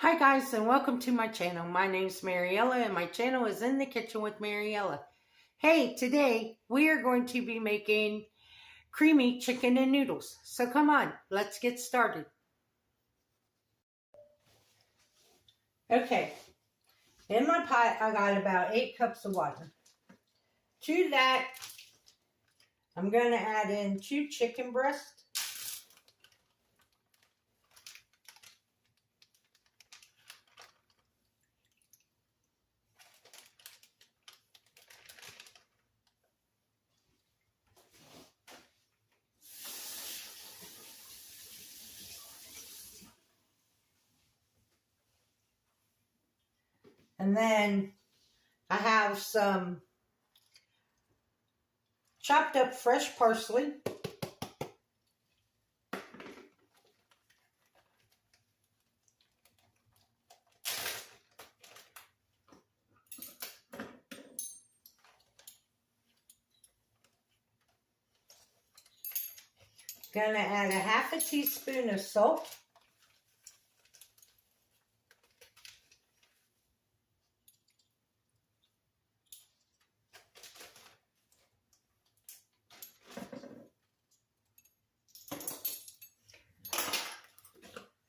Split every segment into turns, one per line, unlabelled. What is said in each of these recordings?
Hi guys, and welcome to my channel. My name's Mariella and my channel is In the Kitchen with Mariella. Hey, today we are going to be making creamy chicken and noodles. So come on, let's get started. Okay, in my pot I got about 8 cups of water. To that, I'm going to add in 2 chicken breasts. And then I have some chopped up fresh parsley. Gonna add a half a teaspoon of salt.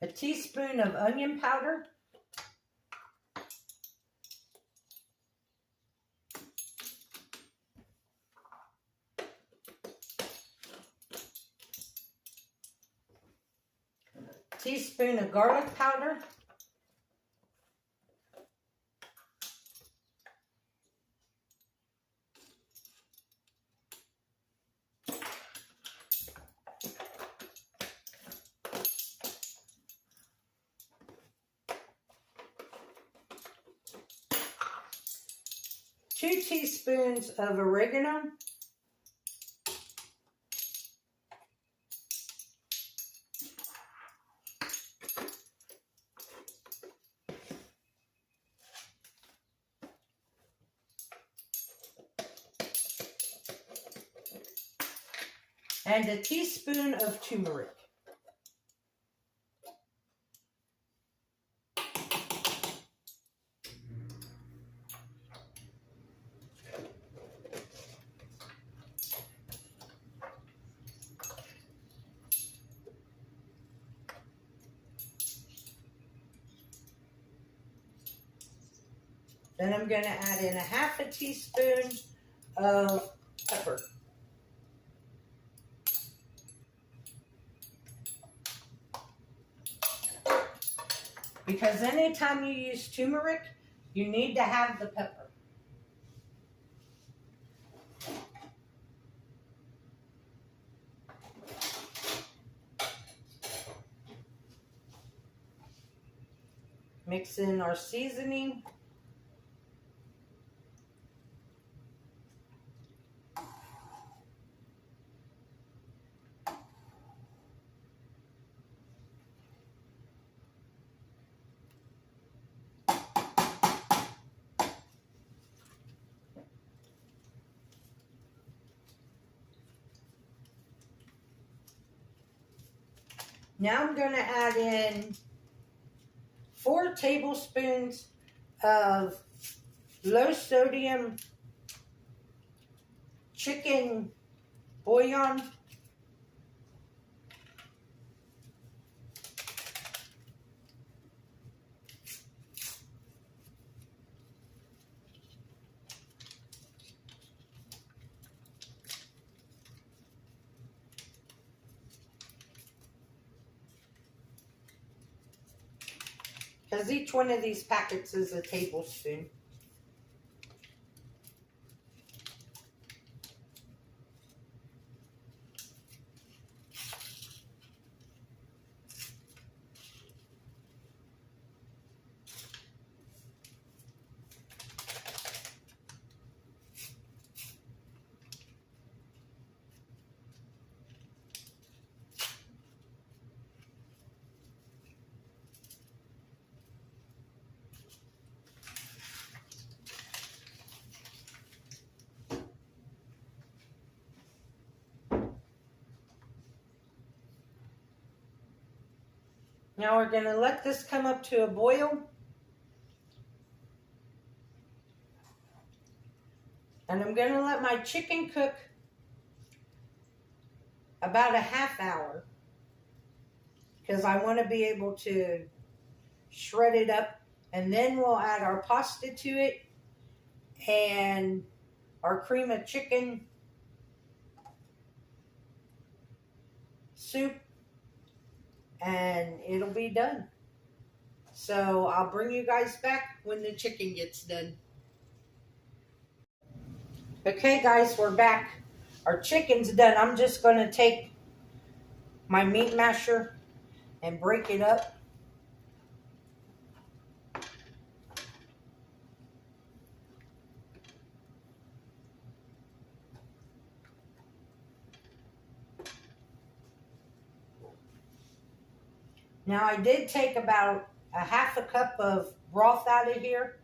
A teaspoon of onion powder. Teaspoon of garlic powder. Two teaspoons of oregano. And a teaspoon of turmeric. Then I'm going to add in a half a teaspoon of pepper. Because anytime you use turmeric, you need to have the pepper. Mix in our seasoning. Now I'm going to add in 4 tablespoons of low sodium chicken bouillon. Because each one of these packets is a tablespoon. Now we're going to let this come up to a boil. And I'm going to let my chicken cook about a half hour, because I want to be able to shred it up, and then we'll add our pasta to it and our cream of chicken soup, and it'll be done. So I'll bring you guys back when the chicken gets done. Okay guys, we're back. Our chicken's done. I'm just going to take my meat masher and break it up. Now I did take about a half a cup of broth out of here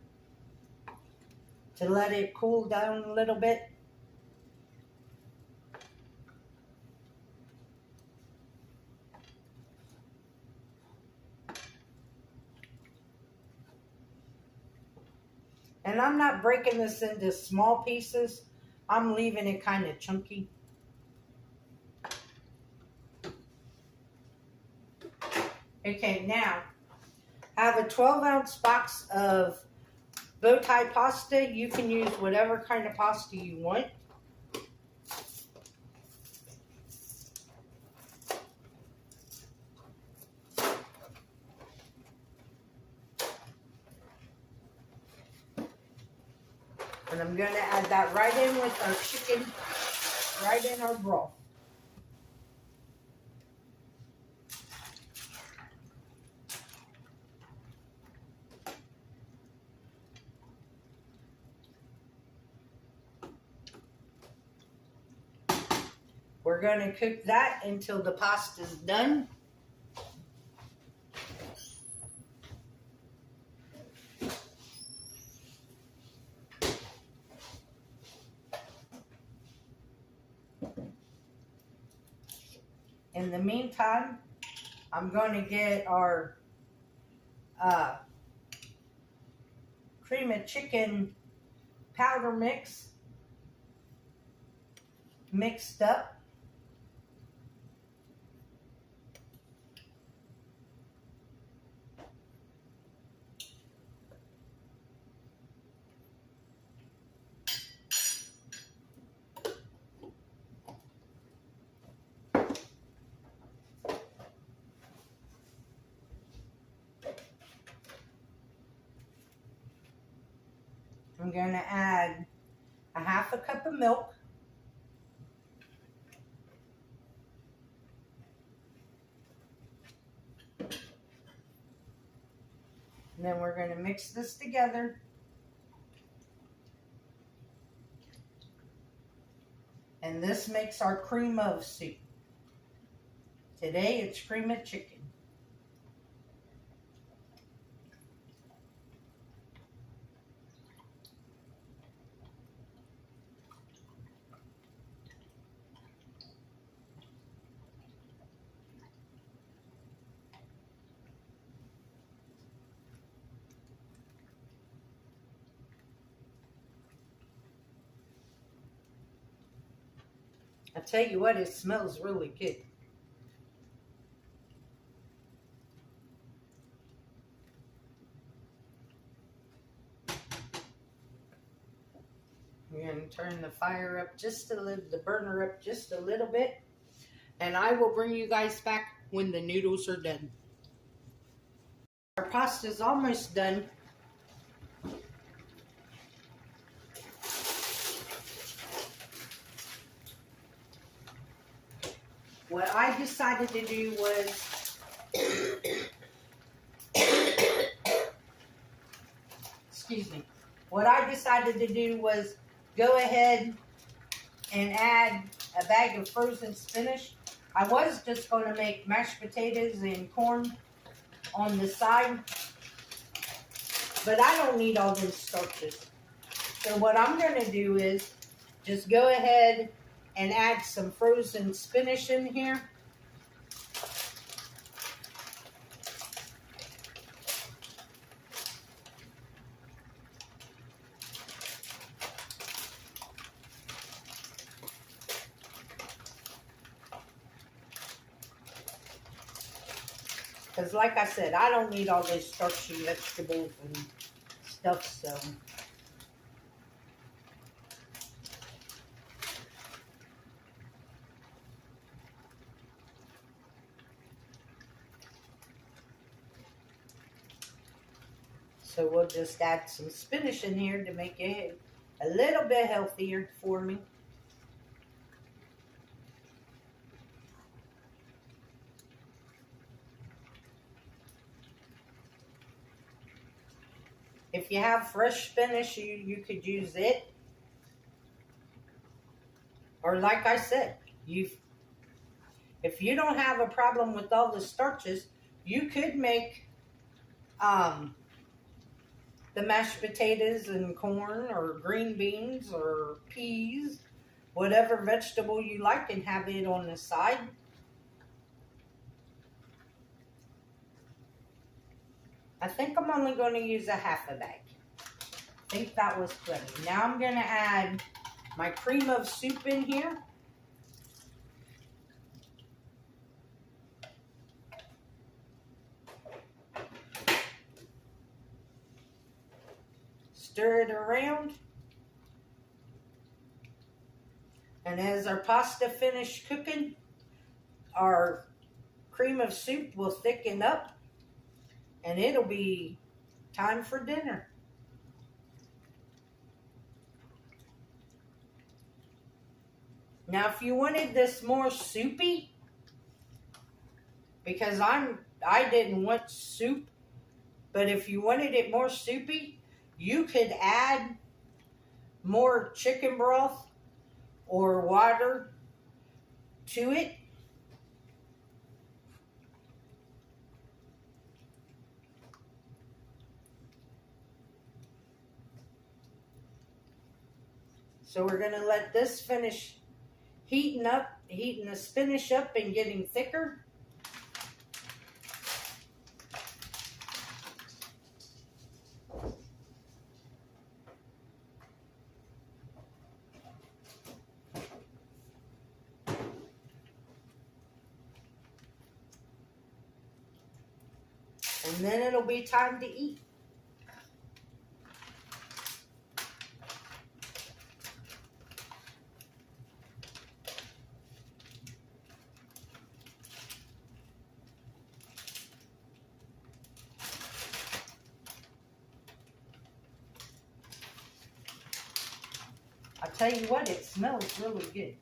to let it cool down a little bit. And I'm not breaking this into small pieces. I'm leaving it kind of chunky. Okay, now I have a 12-ounce box of bow tie pasta. You can use whatever kind of pasta you want. And I'm going to add that right in with our chicken, right in our broth. We're going to cook that until the pasta's done. In the meantime, I'm going to get our cream of chicken powder mix mixed up. I'm going to add a half a cup of milk. And then we're going to mix this together. And this makes our cream of soup. Today it's cream of chicken. I tell you what, it smells really good. We're going to turn the fire up just a little, the burner up just a little bit. And I will bring you guys back when the noodles are done. Our pasta is almost done. What I decided to do was, excuse me, what I decided to do was go ahead and add a bag of frozen spinach. I was just going to make mashed potatoes and corn on the side, but I don't need all those starches. So what I'm going to do is just go ahead and add some frozen spinach in here. Because like I said, I don't need all those starchy vegetables and stuff, so. So we'll just add some spinach in here to make it a little bit healthier for me. If you have fresh spinach, you could use it. Or like I said, if you don't have a problem with all the starches, you could make the mashed potatoes and corn or green beans or peas, whatever vegetable you like, and have it on the side. I think I'm only going to use a half a bag. I think that was plenty. Now I'm going to add my cream of soup in here. Stir it around. And as our pasta finished cooking, our cream of soup will thicken up and it'll be time for dinner. Now, if you wanted this more soupy, because I didn't want soup, but if you wanted it more soupy, you could add more chicken broth or water to it. So we're going to let this finish heating the spinach up and getting thicker. And then it'll be time to eat. I'll tell you what, it smells really good.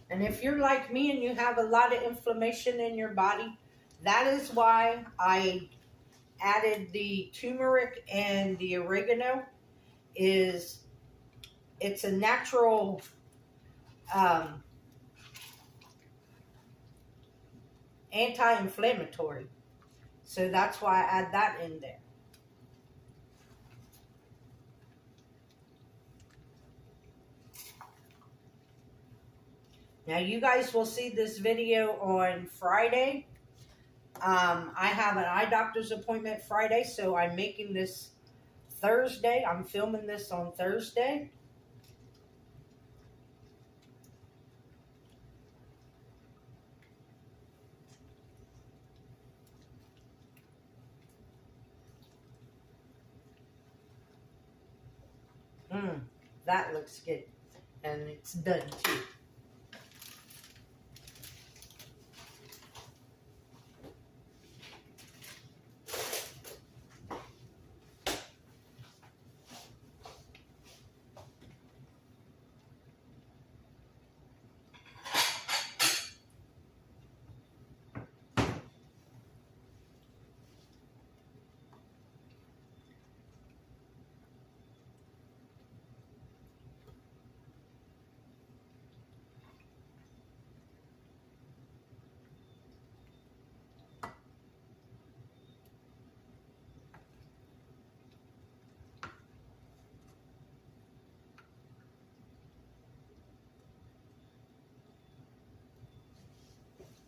And if you're like me and you have a lot of inflammation in your body, that is why I added the turmeric and the oregano. It's a natural anti-inflammatory. So that's why I add that in there. Now you guys will see this video on Friday. I have an eye doctor's appointment Friday, so I'm making this Thursday. I'm filming this on Thursday. That looks good. And it's done too.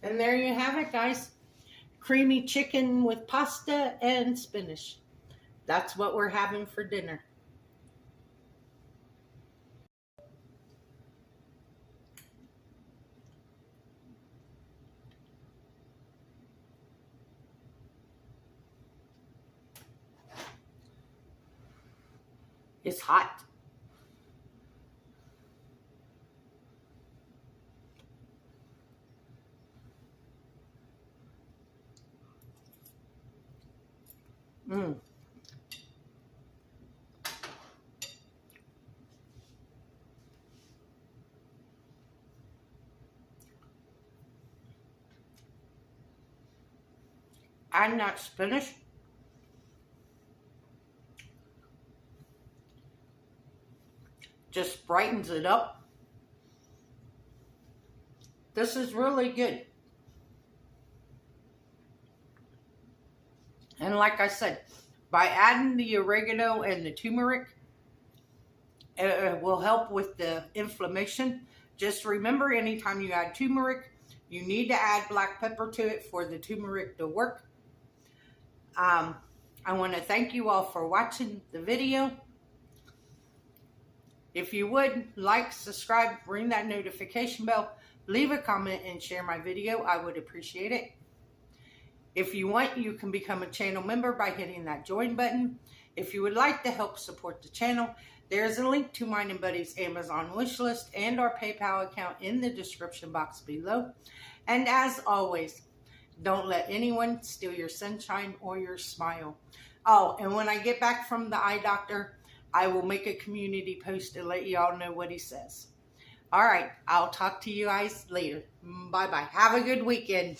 And there you have it, guys. Creamy chicken with pasta and spinach. That's what we're having for dinner. It's hot. Mmm. And that spinach just brightens it up. This is really good. And like I said, by adding the oregano and the turmeric, it will help with the inflammation. Just remember, anytime you add turmeric, you need to add black pepper to it for the turmeric to work. I want to thank you all for watching the video. If you would, like, subscribe, ring that notification bell, leave a comment, and share my video. I would appreciate it. If you want, you can become a channel member by hitting that join button. If you would like to help support the channel, there's a link to mine and Buddy's Amazon wishlist and our PayPal account in the description box below. And as always, don't let anyone steal your sunshine or your smile. Oh, and when I get back from the eye doctor, I will make a community post to let y'all know what he says. All right, I'll talk to you guys later. Bye-bye. Have a good weekend.